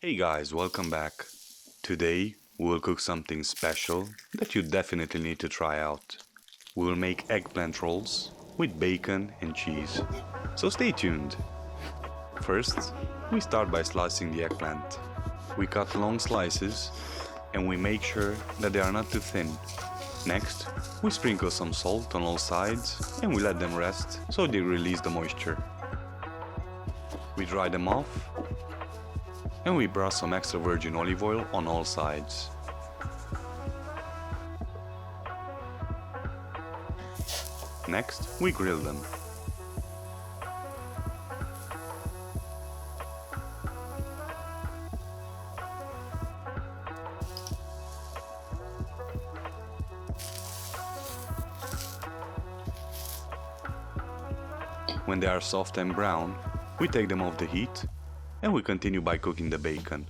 Hey guys, welcome back. Today we will cook something special that you definitely need to try out. We will make eggplant rolls with bacon and cheese. So stay tuned. First, we start by slicing the eggplant. We cut long slices and we make sure that they are not too thin. Next, we sprinkle some salt on all sides and we let them rest so they release the moisture. We dry them off and we brush some extra virgin olive oil on all sides. Next, we grill them. When they are soft and brown, we take them off the heat and we continue by cooking the bacon.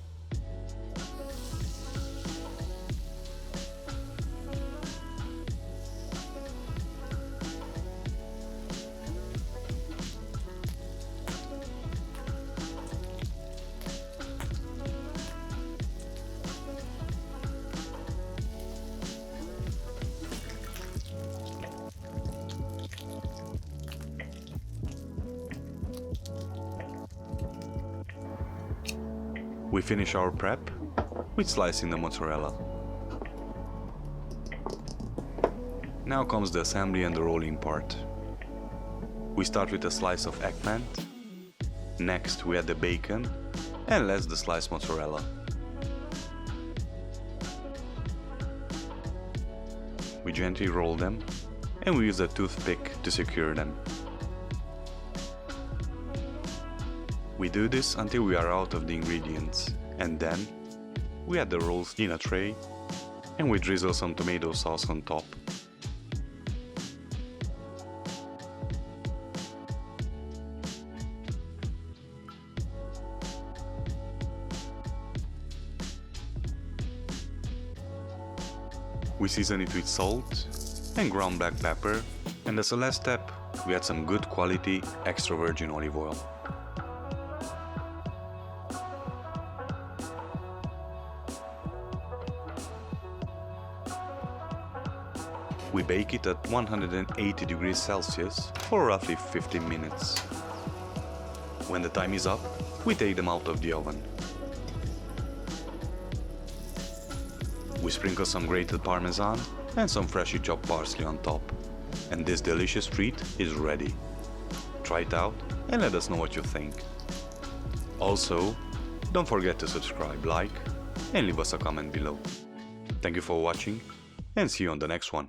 We finish our prep with slicing the mozzarella. Now comes the assembly and the rolling part. We start with a slice of eggplant. Next we add the bacon and last the sliced mozzarella. We gently roll them and we use a toothpick to secure them. We do this until we are out of the ingredients, and then we add the rolls in a tray and we drizzle some tomato sauce on top. We season it with salt and ground black pepper, and as a last step we add some good quality extra virgin olive oil. We bake it at 180 degrees Celsius for roughly 15 minutes. When the time is up, we take them out of the oven. We sprinkle some grated parmesan and some freshly chopped parsley on top. And this delicious treat is ready. Try it out and let us know what you think. Also, don't forget to subscribe, like, and leave us a comment below. Thank you for watching and see you on the next one.